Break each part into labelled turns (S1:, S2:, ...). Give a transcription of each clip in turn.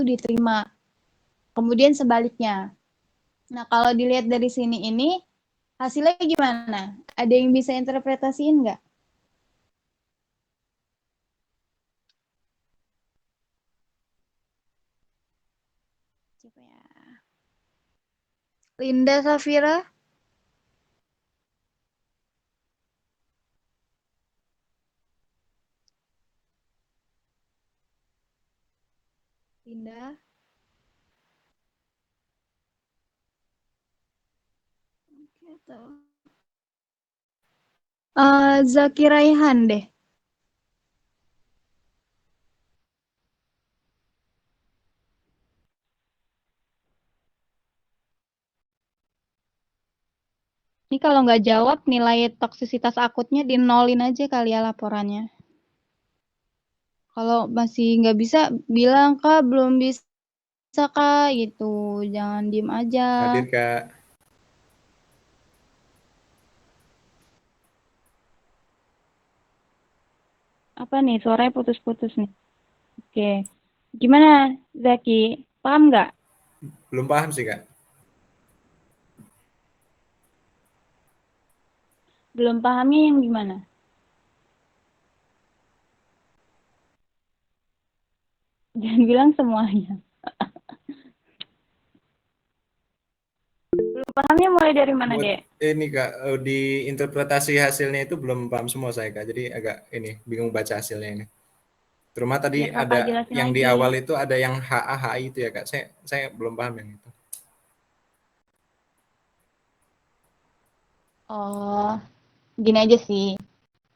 S1: diterima. Kemudian sebaliknya. Nah, kalau dilihat dari sini ini, hasilnya gimana? Ada yang bisa interpretasiin nggak? Coba ya. Linda Safira? Linda? Zaki Raihan deh. Ini kalau nggak jawab, nilai toksisitas akutnya di nolin aja kali ya laporannya. Kalau masih nggak bisa, bilang Kak belum bisa Kak gitu. Jangan diem aja.
S2: Hadir, Kak.
S1: Apa nih, suaranya putus-putus nih. Oke. Gimana Zaki? Paham nggak?
S2: Belum paham sih, Kak.
S1: Belum pahamnya yang gimana? Jangan bilang semuanya. Belum pahamnya mulai dari mana,
S2: Buat
S1: Dek?
S2: ini, Kak, di interpretasi hasilnya itu belum paham semua saya, Kak. Jadi agak ini, bingung baca hasilnya ini. Terutama tadi
S1: Biar
S2: ada
S1: kakak jelasin
S2: yang di
S1: lagi.
S2: awal itu ada yang HA, HI itu ya, Kak. Saya belum paham yang itu.
S1: Oh, gini aja sih.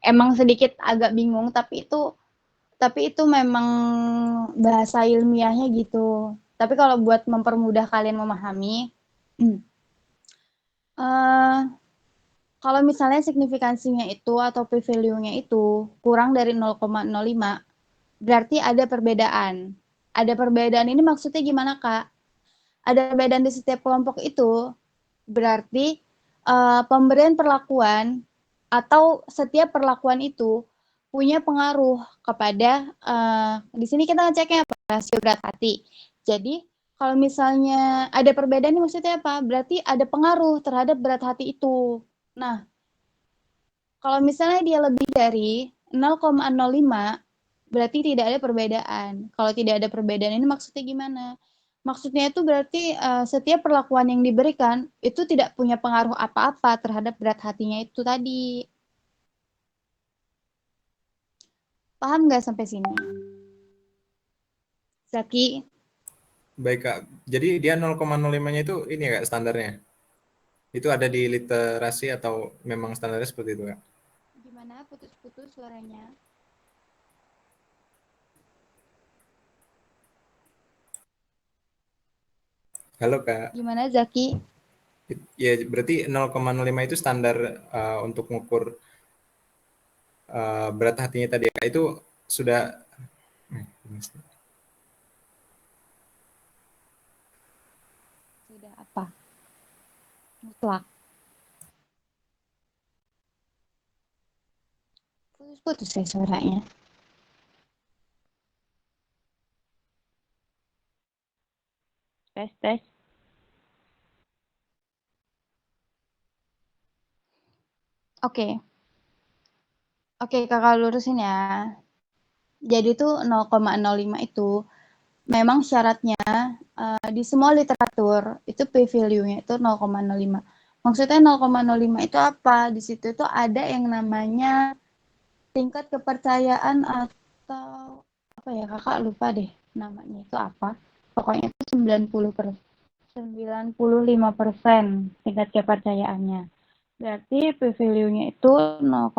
S1: Emang sedikit agak bingung, tapi itu memang bahasa ilmiahnya gitu. Tapi kalau buat mempermudah kalian memahami, eh, kalau misalnya signifikansinya itu atau p-value-nya itu kurang dari 0,05, berarti ada perbedaan. Ada perbedaan ini maksudnya gimana, Kak? Ada perbedaan di setiap kelompok itu, berarti pemberian perlakuan atau setiap perlakuan itu punya pengaruh kepada di sini kita ngeceknya apa? Rasio berat hati. Jadi kalau misalnya ada perbedaan ini maksudnya apa? Berarti ada pengaruh terhadap berat hati itu. Nah, kalau misalnya dia lebih dari 0,05, berarti tidak ada perbedaan. Kalau tidak ada perbedaan ini maksudnya gimana? Maksudnya itu berarti setiap perlakuan yang diberikan itu tidak punya pengaruh apa-apa terhadap berat hatinya itu tadi. Paham nggak sampai sini? Zaki,
S2: Baik, Kak. Jadi dia 0,05-nya itu ini ya, Kak, standarnya? Itu ada di literasi atau memang standarnya seperti itu, Kak?
S1: gimana putus-putus suaranya?
S2: Halo, Kak.
S1: Gimana Zaki?
S2: Ya, berarti 0,05 itu standar untuk mengukur berat hatinya tadi ya, Kak. Itu sudah
S1: Sudah apa? Mutlak. Putus-putus ya suaranya. Tes, tes. Oke. Oke, kakak lurusin ya. Jadi tuh 0,05 itu memang syaratnya di semua literatur itu p-value-nya itu 0,05. Maksudnya 0,05 itu apa? Di situ itu ada yang namanya tingkat kepercayaan atau apa ya, kakak lupa deh namanya itu apa. Pokoknya itu 95% tingkat kepercayaannya. Berarti p-value-nya itu 0,05%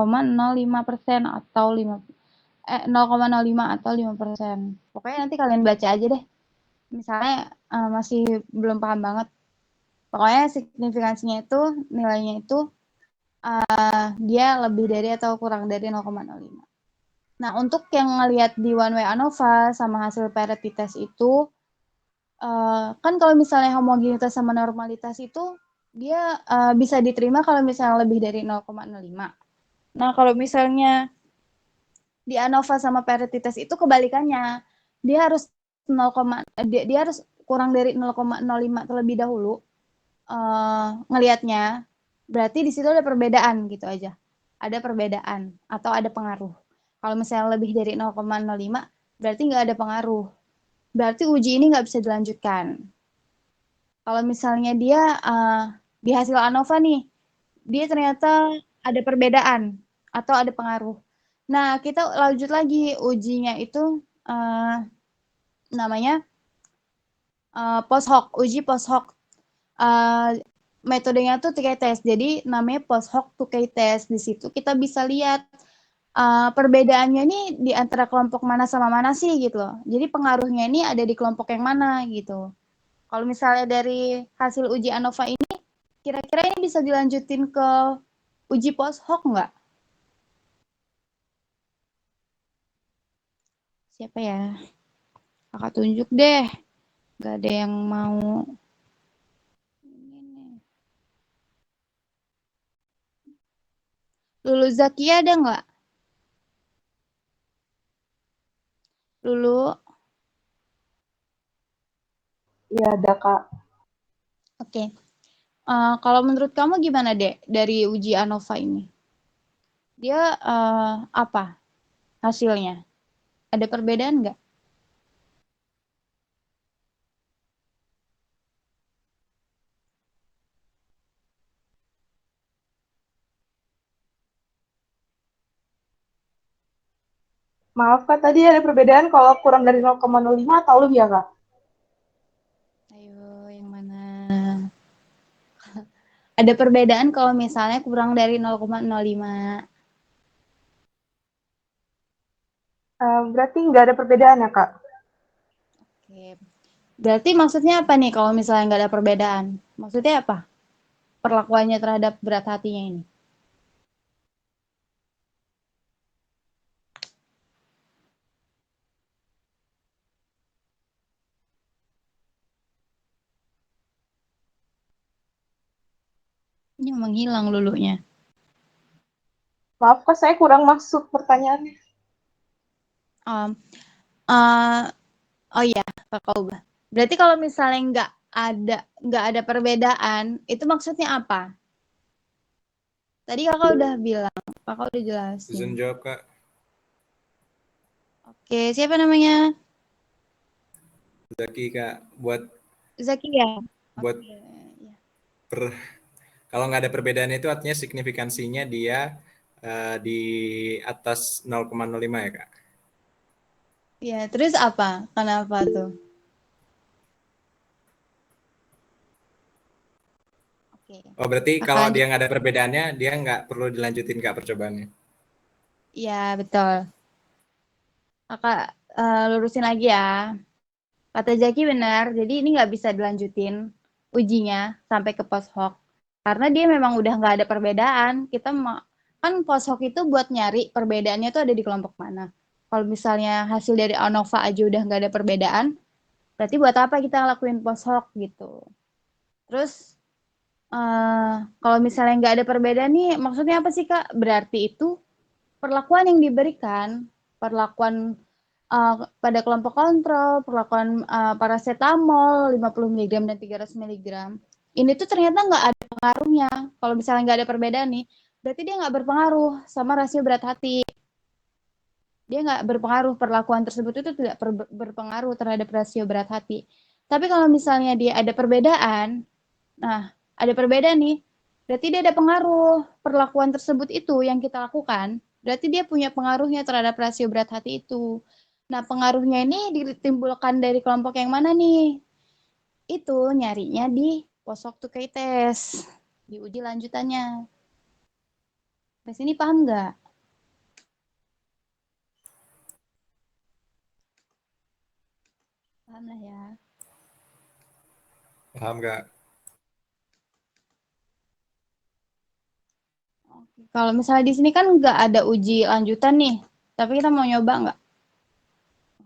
S1: atau 0,05 atau 5%. Pokoknya nanti kalian baca aja deh. Misalnya masih belum paham banget. Pokoknya signifikansinya itu nilainya itu dia lebih dari atau kurang dari 0,05. Nah, untuk yang ngelihat di one way ANOVA sama hasil parity test itu, kan kalau misalnya homogenitas sama normalitas itu dia bisa diterima kalau misalnya lebih dari 0,05. Nah, kalau misalnya di ANOVA sama parity test itu kebalikannya. Dia harus dia harus kurang dari 0,05 terlebih dahulu ngelihatnya, berarti di situ ada perbedaan gitu aja. Ada perbedaan atau ada pengaruh. Kalau misalnya lebih dari 0,05, berarti nggak ada pengaruh. Berarti uji ini nggak bisa dilanjutkan. Kalau misalnya dia di hasil ANOVA nih, dia ternyata ada perbedaan atau ada pengaruh. Nah, kita lanjut lagi ujinya itu namanya post hoc, uji post hoc. Metodenya tuh 2K test. Jadi namanya post hoc 2K test. Di situ kita bisa lihat perbedaannya ini di antara kelompok mana sama mana sih gitu loh. Jadi pengaruhnya ini ada di kelompok yang mana gitu. Kalau misalnya dari hasil uji ANOVA ini, kira-kira ini bisa dilanjutin ke uji post hoc nggak? Siapa ya? Kakak tunjuk deh. Gak ada yang mau. Lulu Zakia ada nggak? Lulu.
S3: Iya, ada Kak.
S1: Oke. Kalau menurut kamu gimana, Dek, dari uji ANOVA ini? Dia apa hasilnya? Ada perbedaan nggak?
S3: Maaf Kak, tadi ada perbedaan kalau kurang dari 0,05 atau lebih ya Kak?
S1: Ayo, yang mana? Ada perbedaan kalau misalnya kurang dari 0,05.
S3: Berarti nggak ada perbedaan ya Kak?
S1: Oke. Berarti maksudnya apa nih kalau misalnya nggak ada perbedaan? Maksudnya apa? Perlakuannya terhadap berat hatinya ini. Ini menghilang lulunya.
S3: Maaf Kak, saya kurang masuk pertanyaannya.
S1: Um, uh, oh iya, Kakak ubah. Berarti kalau misalnya nggak ada perbedaan, itu maksudnya apa? Tadi kakak udah bilang, kakak udah jelasin.
S2: Izin jawab, Kak.
S1: Oke, siapa namanya?
S2: Zaki, Kak. Buat
S1: Zaki ya?
S2: buat
S1: Oke, ya.
S2: kalau nggak ada perbedaan itu artinya signifikansinya dia di atas 0,05 ya, Kak.
S1: Ya, terus apa? Kenapa tuh? Oke.
S2: Oh, berarti
S1: Kakak
S2: kalau
S1: lanjut.
S2: dia nggak ada perbedaannya, dia nggak perlu dilanjutin, Kak, percobaannya.
S1: Iya, betul. Kakak lurusin lagi ya. Kata Jaki benar, jadi ini nggak bisa dilanjutin ujinya sampai ke post hoc. Karena dia memang udah nggak ada perbedaan. Kan post hoc itu buat nyari perbedaannya itu ada di kelompok mana. Kalau misalnya hasil dari ANOVA aja udah nggak ada perbedaan, berarti buat apa kita lakuin post hoc gitu. Terus kalau misalnya nggak ada perbedaan nih, maksudnya apa sih Kak? Berarti itu perlakuan yang diberikan, perlakuan pada kelompok kontrol, perlakuan paracetamol 50 mg dan 300 mg, ini tuh ternyata nggak ada pengaruhnya. Kalau misalnya nggak ada perbedaan nih, berarti dia nggak berpengaruh sama rasio berat hati. Dia nggak berpengaruh, perlakuan tersebut itu tidak berpengaruh terhadap rasio berat hati. Tapi kalau misalnya dia ada perbedaan, nah ada perbedaan nih, berarti dia ada pengaruh. Perlakuan tersebut itu yang kita lakukan, berarti dia punya pengaruhnya terhadap rasio berat hati itu. Nah, pengaruhnya ini ditimbulkan dari kelompok yang mana nih? Itu nyarinya di post-hoc 2K test, di uji lanjutannya. Sampai sini paham nggak? Paham lah ya.
S2: Paham, Kak?
S1: Oke. Kalau misalnya di sini kan nggak ada uji lanjutan nih, tapi kita mau nyoba nggak?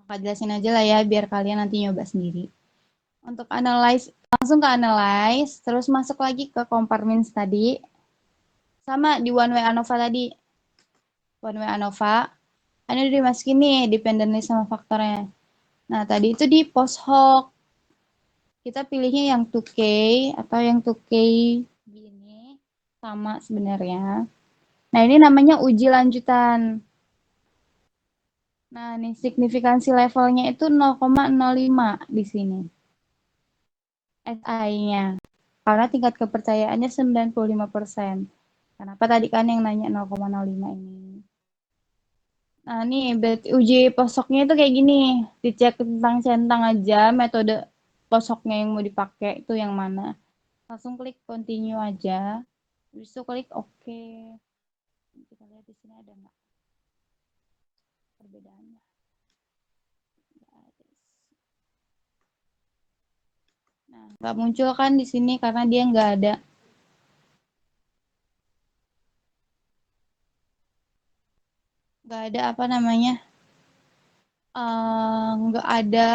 S1: Kakak jelasin aja lah ya, biar kalian nanti nyoba sendiri. Untuk analyze, langsung ke analyze, terus masuk lagi ke compartments tadi, sama di one way ANOVA tadi. One way ANOVA, ini udah dimasukin nih, dependent list sama faktornya. Nah, tadi itu di post hoc. Kita pilihnya yang 2K atau yang 2K gini. Sama sebenarnya. Nah, ini namanya uji lanjutan. Nah, nih signifikansi levelnya itu 0,05 di sini. SI-nya. Karena tingkat kepercayaannya 95%. Kenapa tadi kan yang nanya 0,05 ini? Nah, nih uji posoknya itu kayak gini. Dicek tentang centang aja, metode posoknya yang mau dipakai itu yang mana. Langsung klik continue aja. Habis itu klik OK. Kita lihat di sini ada nggak perbedaannya. Nah, nggak muncul kan di sini karena dia nggak ada apa namanya, nggak ada,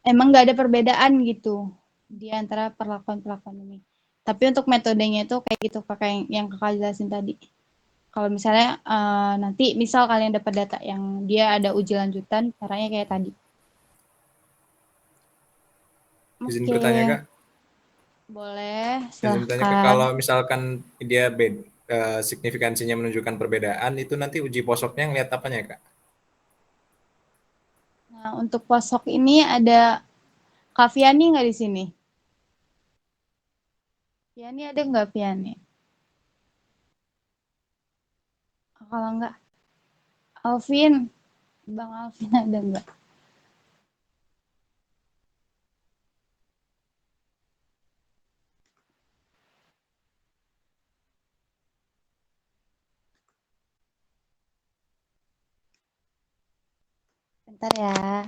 S1: emang nggak ada perbedaan gitu di antara perlakuan-perlakuan ini. Tapi untuk metodenya itu kayak gitu kakak yang kakak jelasin tadi. Kalau misalnya nanti misal kalian dapat data yang dia ada uji lanjutan, caranya kayak tadi.
S2: Izin
S1: Oke,
S2: bertanya Kak.
S1: boleh,
S2: Izin bertanya Kak,
S1: silahkan.
S2: kalau misalkan dia signifikansinya menunjukkan perbedaan, itu nanti uji posoknya ngeliat apanya Kak?
S1: Nah, untuk posok ini ada Kak Fiani nggak di sini? Fiani ada nggak Fiani? Kalau nggak, Alvin, Bang Alvin ada nggak? Bentar ya.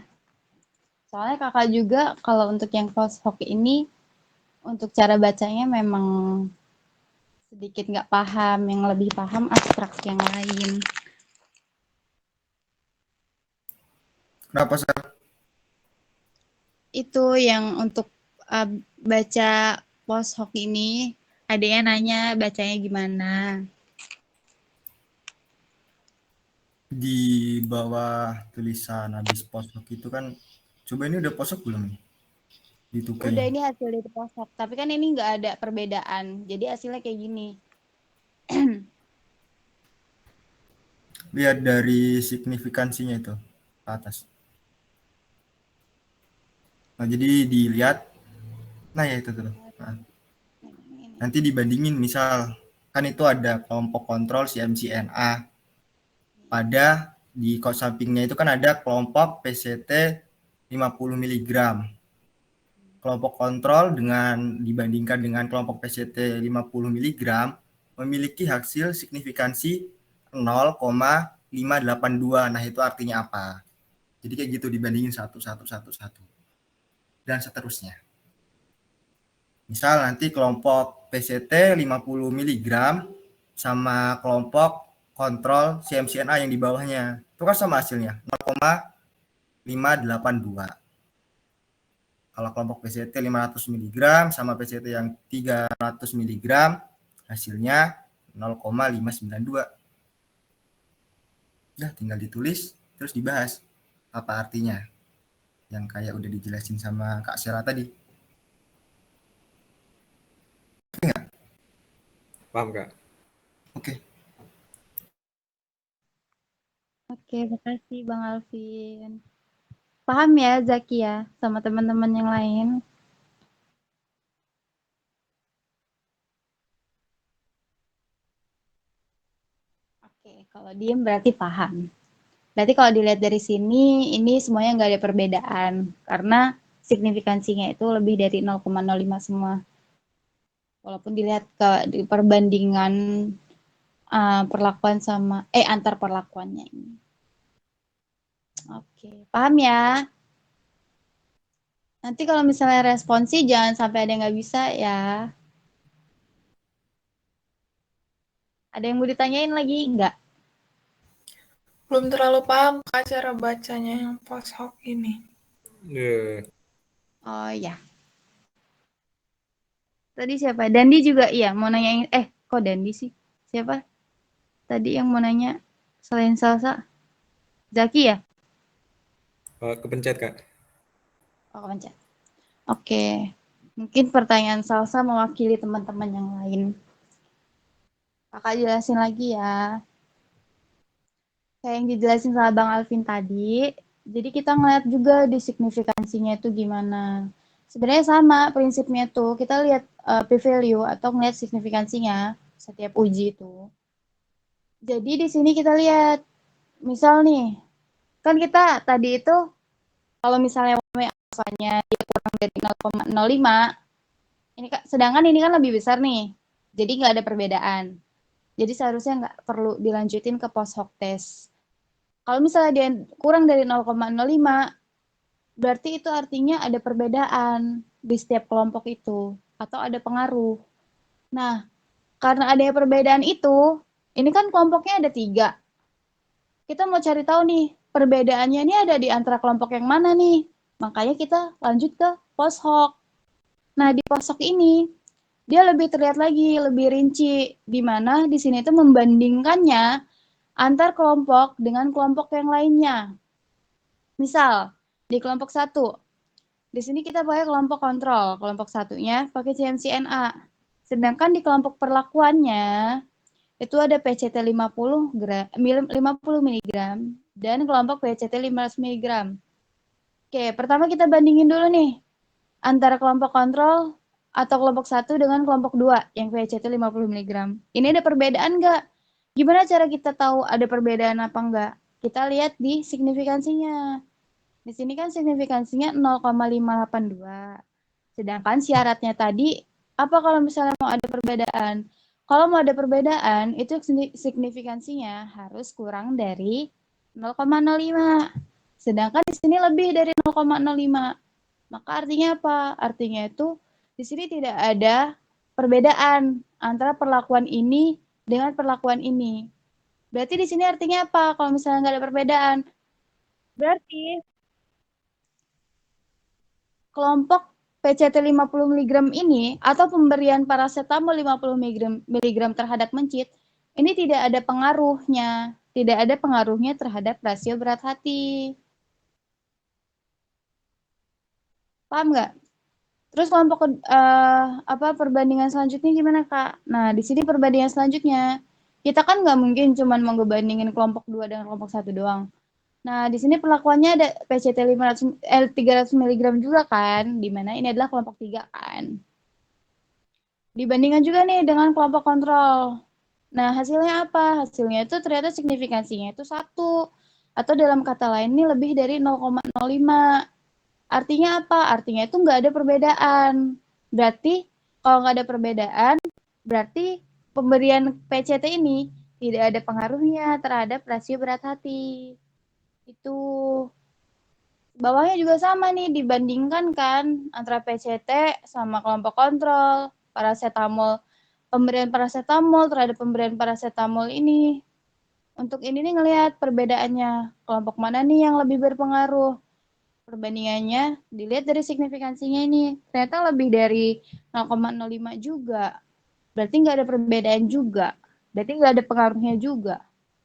S1: Soalnya kakak juga kalau untuk yang post hoc ini, untuk cara bacanya memang sedikit nggak paham, yang lebih paham abstraksi yang lain.
S4: Kenapa Sar?
S1: Itu yang untuk baca post hoc ini, adanya nanya bacanya gimana.
S4: Di bawah tulisan habis posok itu kan, coba ini udah posok belum nih? Di
S1: Udah,
S4: tukenya.
S1: ini hasil dari post hoc, tapi kan ini nggak ada perbedaan, jadi hasilnya kayak gini.
S4: Lihat dari signifikansinya itu ke atas. Nah, jadi dilihat, nah ya itu tuh. Nah, nanti dibandingin misal, kan itu ada kelompok kontrol CMCNA. Pada di kos sampingnya itu kan ada kelompok PCT 50 mg. Kelompok kontrol dibandingkan dengan kelompok PCT 50 mg memiliki hasil signifikansi 0,582. Nah, itu artinya apa? Jadi kayak gitu dibandingin satu dan seterusnya. Misal nanti kelompok PCT 50 mg sama kelompok kontrol CMCNA yang di bawahnya. Itu kan sama hasilnya 0,582. Kalau kelompok PCT 500 mg sama PCT yang 300 mg hasilnya 0,592. Udah tinggal ditulis terus dibahas apa artinya. Yang kayak udah dijelasin sama Kak Sera tadi.
S2: Paham Kak?
S4: Oke.
S1: Oke, makasih Bang Alvin. Paham ya Zaki ya, sama teman-teman yang lain? Oke, kalau diem berarti paham. Berarti kalau dilihat dari sini, ini semuanya nggak ada perbedaan. Karena signifikansinya itu lebih dari 0,05 semua. Walaupun dilihat di perbandingan perlakuan sama, antar perlakuannya ini. Oke, paham ya? Nanti kalau misalnya responsi jangan sampai ada yang nggak bisa ya. Ada yang mau ditanyain lagi? Nggak?
S5: Belum terlalu paham Kak cara bacanya yang post hoc ini.
S2: Yeah.
S1: Oh ya. Tadi siapa? Dandi juga iya mau nanyain. Kok Dandi sih? Siapa? Tadi yang mau nanya selain Salsa? Zaki ya?
S2: Kepencet, Kak.
S1: Oh, kepencet. Oke. Mungkin pertanyaan Salsa mewakili teman-teman yang lain. Kakak jelasin lagi ya. Kayak yang dijelasin sama Bang Alvin tadi, jadi kita ngeliat juga di signifikansinya itu gimana. Sebenarnya sama prinsipnya tuh, kita lihat p-value atau ngeliat signifikansinya setiap uji itu. Jadi di sini kita lihat, misal nih, kan kita tadi itu kalau misalnya alfanya dia kurang dari 0,05, ini sedangkan ini kan lebih besar nih, jadi nggak ada perbedaan. Jadi seharusnya nggak perlu dilanjutin ke post hoc test. Kalau misalnya dia kurang dari 0,05, berarti itu artinya ada perbedaan di setiap kelompok itu, atau ada pengaruh. Nah, karena adanya perbedaan itu, ini kan kelompoknya ada 3. Kita mau cari tahu nih, perbedaannya ini ada di antara kelompok yang mana nih. Makanya kita lanjut ke post hoc. Nah, di post hoc ini, dia lebih terlihat lagi, lebih rinci, di mana di sini itu membandingkannya antar kelompok dengan kelompok yang lainnya. Misal, di kelompok 1, di sini kita pakai kelompok kontrol, kelompok satunya pakai CMC-NA. Sedangkan di kelompok perlakuannya, itu ada PCT 50 mg dan kelompok PCT 15 mg. Oke, pertama kita bandingin dulu nih, antara kelompok kontrol atau kelompok 1 dengan kelompok 2 yang PCT 50 mg. Ini ada perbedaan nggak? Gimana cara kita tahu ada perbedaan apa enggak? Kita lihat di signifikansinya. Di sini kan signifikansinya 0,582. Sedangkan syaratnya tadi, apa kalau misalnya mau ada perbedaan? Kalau mau ada perbedaan, itu signifikansinya harus kurang dari 0,05. Sedangkan di sini lebih dari 0,05. Maka artinya apa? Artinya itu di sini tidak ada perbedaan antara perlakuan ini dengan perlakuan ini. Berarti di sini artinya apa? Kalau misalnya nggak ada perbedaan, berarti kelompok PCT 50 mg ini atau pemberian paracetamol 50 mg terhadap mencit ini tidak ada pengaruhnya, tidak ada pengaruhnya terhadap rasio berat hati. Paham nggak? Terus kelompok perbandingan selanjutnya gimana, Kak? Nah, di sini perbandingan selanjutnya kita kan nggak mungkin cuma mau ngebandingin kelompok 2 dengan kelompok 1 doang. Nah, di sini perlakuannya ada PCT 300 mg juga kan, di mana ini adalah kelompok 3 kan. Dibandingkan juga nih dengan kelompok kontrol. Nah, hasilnya apa? Hasilnya itu ternyata signifikansinya itu 1. Atau dalam kata lain ini lebih dari 0,05. Artinya apa? Artinya itu nggak ada perbedaan. Berarti kalau nggak ada perbedaan, berarti pemberian PCT ini tidak ada pengaruhnya terhadap rasio berat hati. Itu bawahnya juga sama nih, dibandingkan kan antara PCT sama kelompok kontrol, paracetamol, pemberian paracetamol terhadap pemberian paracetamol ini. Untuk ini nih ngelihat perbedaannya, kelompok mana nih yang lebih berpengaruh. Perbandingannya dilihat dari signifikansinya ini, ternyata lebih dari 0,05 juga. Berarti nggak ada perbedaan juga. Berarti nggak ada pengaruhnya juga.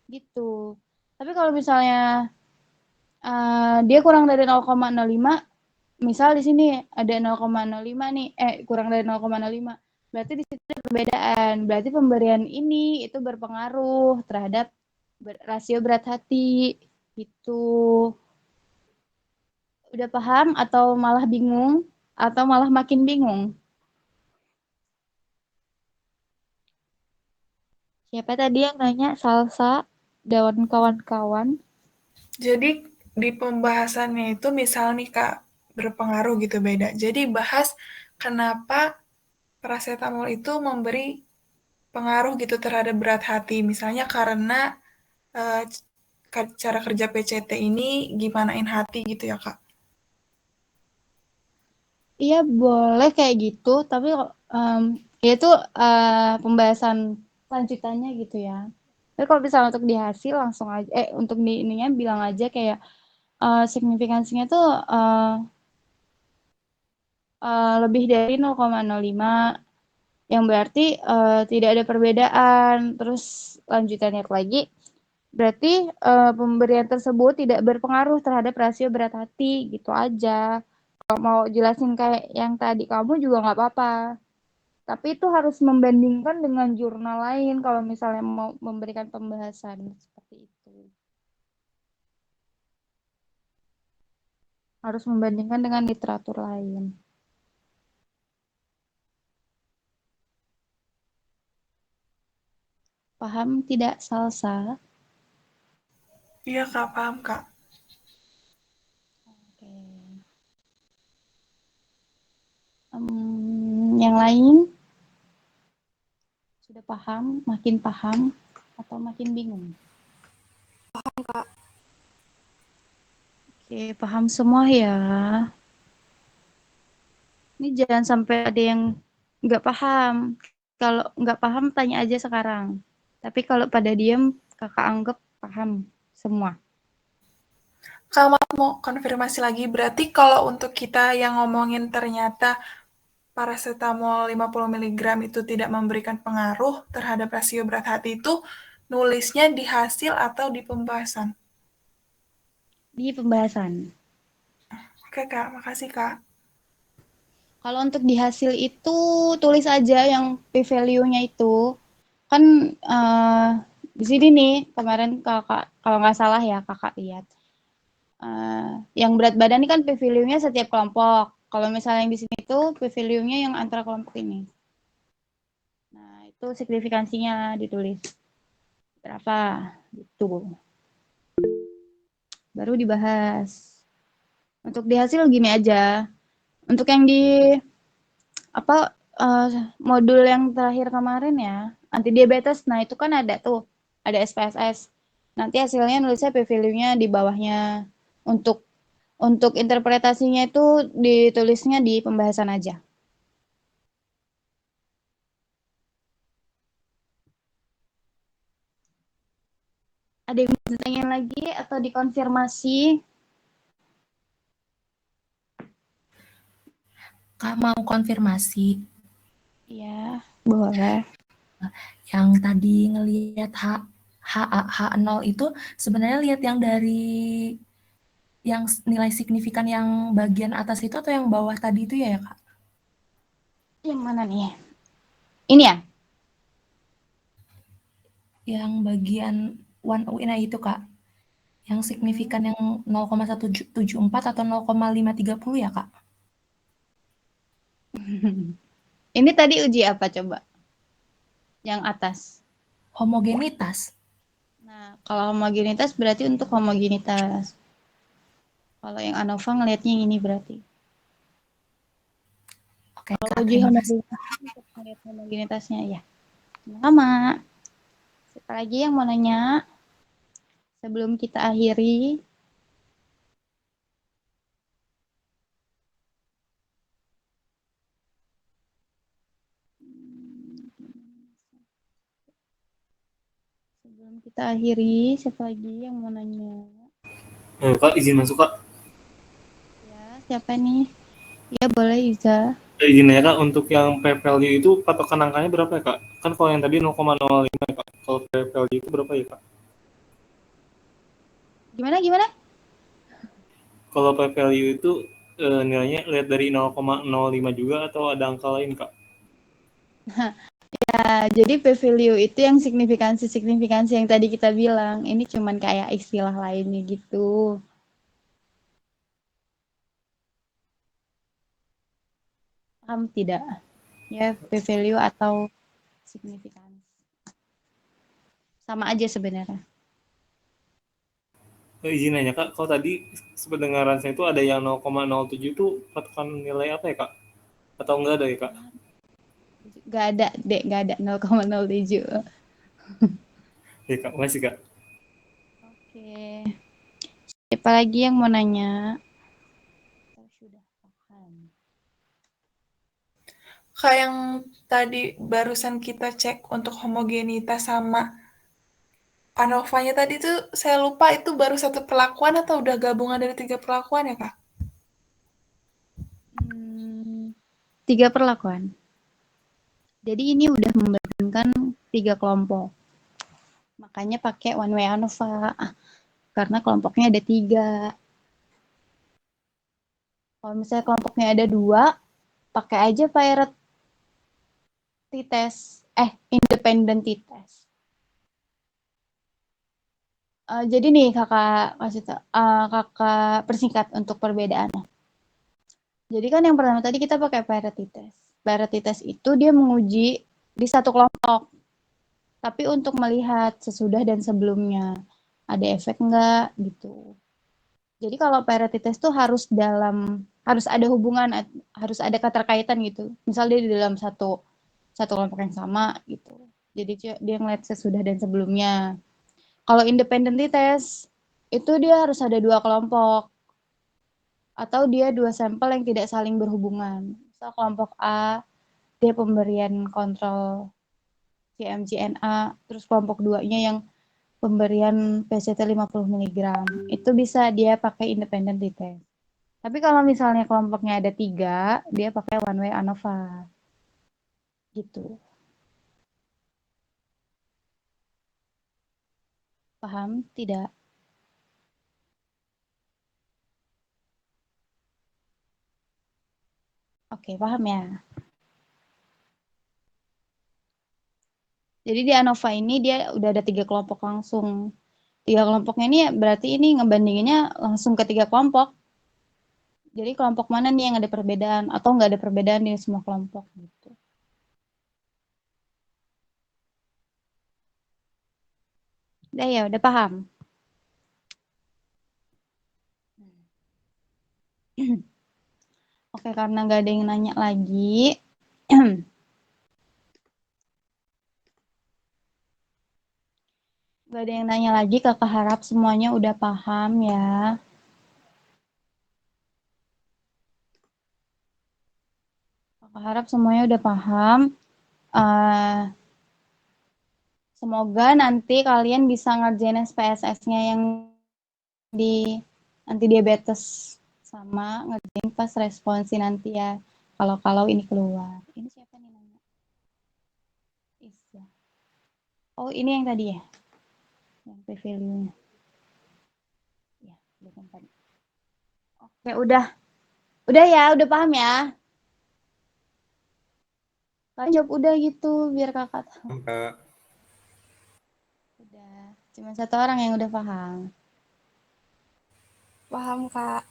S1: Gitu. Tapi kalau misalnya dia kurang dari 0,05, misal di sini ada 0,05 nih, kurang dari 0,05, berarti di situ ada perbedaan. Berarti pemberian ini itu berpengaruh terhadap rasio berat hati. Gitu. Udah paham atau malah bingung? Atau malah makin bingung? Siapa tadi yang nanya? Salsa, dan kawan-kawan.
S5: Jadi di pembahasannya itu misal nih Kak, berpengaruh gitu beda. Jadi bahas kenapa paracetamol itu memberi pengaruh gitu terhadap berat hati. Misalnya karena cara kerja PCT ini gimanain hati gitu ya Kak.
S1: Iya boleh kayak gitu, tapi ya itu pembahasan lanjutannya gitu ya. Tapi kalau misalnya untuk di hasil langsung aja, untuk di ininya bilang aja kayak signifikansinya tuh lebih dari 0,05, yang berarti tidak ada perbedaan. Terus lanjutannya lagi, Berarti pemberian tersebut tidak berpengaruh terhadap rasio berat hati, gitu aja. Kalau mau jelasin kayak yang tadi kamu juga nggak apa-apa. Tapi itu harus membandingkan dengan jurnal lain kalau misalnya mau memberikan pembahasan seperti itu. Harus membandingkan dengan literatur lain. Paham tidak, Salsa?
S5: Iya Kak, paham Kak.
S1: Oke. Yang lain sudah paham, makin paham, atau makin bingung?
S6: Paham, Kak.
S1: Oke, paham semua ya. Ini jangan sampai ada yang nggak paham. Kalau nggak paham, tanya aja sekarang. Tapi kalau pada diem, kakak anggap paham semua.
S5: Kak, maaf mau konfirmasi lagi, berarti kalau untuk kita yang ngomongin ternyata paracetamol 50 mg itu tidak memberikan pengaruh terhadap rasio berat hati itu, nulisnya di hasil atau di pembahasan?
S1: Di pembahasan.
S5: Oke Kak, makasih Kak.
S1: Kalau untuk di hasil itu, tulis aja yang p-value-nya itu. Kan di sini nih, kemarin kakak, kalau nggak salah ya kakak lihat. Yang berat badan ini kan p-value-nya setiap kelompok. Kalau misalnya yang di sini itu p-value-nya yang antara kelompok ini. Nah, itu signifikansinya ditulis. Berapa? Gitu. Baru dibahas. Untuk di hasil gini aja. Untuk yang di modul yang terakhir kemarin ya, anti diabetes. Nah, itu kan ada tuh, ada SPSS. Nanti hasilnya nulisnya p-value-nya di bawahnya. Untuk interpretasinya itu ditulisnya di pembahasan aja. Ada yang mau ditanya lagi atau dikonfirmasi?
S6: Kak mau konfirmasi.
S1: Iya, boleh.
S6: Yang tadi ngelihat H0 itu sebenarnya lihat yang dari yang nilai signifikan yang bagian atas itu atau yang bawah tadi itu ya Kak?
S1: Yang mana nih? Ini ya?
S6: Yang bagian 1 nah itu Kak. Yang signifikan yang 0,174 atau 0,530 ya Kak?
S1: Ini tadi uji apa coba? Yang atas.
S6: Homogenitas.
S1: Nah, kalau homogenitas berarti untuk homogenitas. Kalau yang ANOVA ngelihatnya ini berarti.
S6: Oke
S1: Kalau
S6: Kak,
S1: uji
S6: terima kasih.
S1: homogenitas untuk melihat homogenitasnya ya. Sama. Siapa lagi yang mau nanya? Sebelum kita akhiri. Sebelum kita akhiri, siapa lagi yang mau nanya?
S7: Kak, izin masuk Kak.
S1: Ya, siapa nih? Ya, boleh Iza.
S7: Izin ya Kak, untuk yang p-value itu patokan angkanya berapa ya Kak? Kan kalau yang tadi 0,05 ya Kak. Kalau p-value itu berapa ya Kak?
S1: Gimana?
S7: Kalau p-value itu nilainya lihat dari 0,05 juga atau ada angka lain Kak?
S1: Ya, jadi p-value itu yang signifikansi yang tadi kita bilang. Ini cuman kayak istilah lainnya gitu. Paham tidak? Ya, p-value atau signifikansi. Sama aja sebenarnya.
S7: Izin nanya Kak, kalau tadi sependengaran saya itu ada yang 0,07 itu patokan nilai apa ya Kak? Atau enggak ada ya Kak?
S1: Gak ada, Dek. Gak ada 0,07.
S7: Ya Kak, makasih Kak.
S1: Oke. Siapa lagi yang mau nanya? Sudah paham.
S5: Kak, yang tadi barusan kita cek untuk homogenitas sama ANOVA-nya tadi tuh saya lupa itu baru satu perlakuan atau udah gabungan dari 3 perlakuan ya Kak?
S1: 3 perlakuan. Jadi ini udah membandingkan 3 kelompok. Makanya pakai one way ANOVA. Karena kelompoknya ada 3. Kalau misalnya kelompoknya ada 2, pakai aja pirate t-test. Independent t-test. Jadi nih kakak persingkat untuk perbedaannya. Jadi kan yang pertama tadi kita pakai pirate t-test. Pirate t-test itu dia menguji di satu kelompok. Tapi untuk melihat sesudah dan sebelumnya ada efek enggak gitu. Jadi kalau parity test tuh harus ada hubungan, harus ada keterkaitan gitu. Misal dia di dalam satu kelompok yang sama gitu. Jadi dia ngeliat sesudah dan sebelumnya. Kalau independent test itu dia harus ada 2 kelompok atau dia 2 sampel yang tidak saling berhubungan. Misal kelompok A dia pemberian kontrol CMG-NA, terus kelompok 2-nya yang pemberian PCT 50 mg. Itu bisa dia pakai independent test. Tapi kalau misalnya kelompoknya ada 3, dia pakai one way ANOVA. Gitu. Paham tidak? Oke, paham ya? Jadi di ANOVA ini dia udah ada 3 kelompok langsung. 3 kelompoknya ini berarti ini ngebandinginnya langsung ke 3 kelompok. Jadi kelompok mana nih yang ada perbedaan atau nggak ada perbedaan di semua kelompok gitu. Udah paham? Oke, karena nggak ada yang nanya lagi. Gak ada yang nanya lagi, kakak harap semuanya udah paham ya. Kakak harap semuanya udah paham. Semoga nanti kalian bisa ngerjain SPSS-nya yang di anti diabetes sama ngerjain pas responsi nanti ya. Kalau ini keluar. Ini siapa nih nanya? Isya. Oh, ini yang tadi ya? Yang P-value-nya. Ya, bukan tadi. Oke, udah. Udah ya, udah paham ya? Kalian jawab udah gitu, biar kakak tahu.
S2: Kak.
S1: Udah. Cuma 1 orang yang udah paham.
S5: Paham, Kak.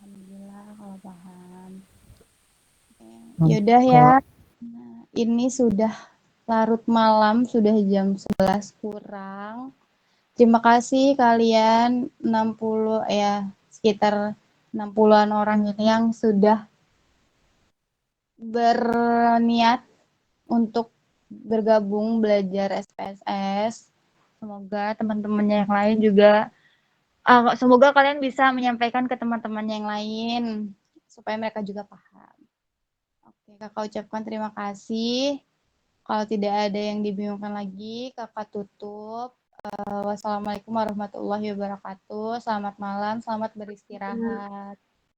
S1: Alhamdulillah kalau paham. Yaudah ya. Nah, ini sudah larut malam, sudah jam 11 kurang. Terima kasih kalian 60 ya, sekitar 60-an orang ini yang sudah berniat untuk bergabung belajar SPSS. Semoga teman-temannya yang lain juga semoga kalian bisa menyampaikan ke teman-teman yang lain supaya mereka juga paham. Oke, kakak ucapkan terima kasih. Kalau tidak ada yang dibingungkan lagi, kakak tutup. Wassalamualaikum warahmatullahi wabarakatuh. Selamat malam, selamat beristirahat.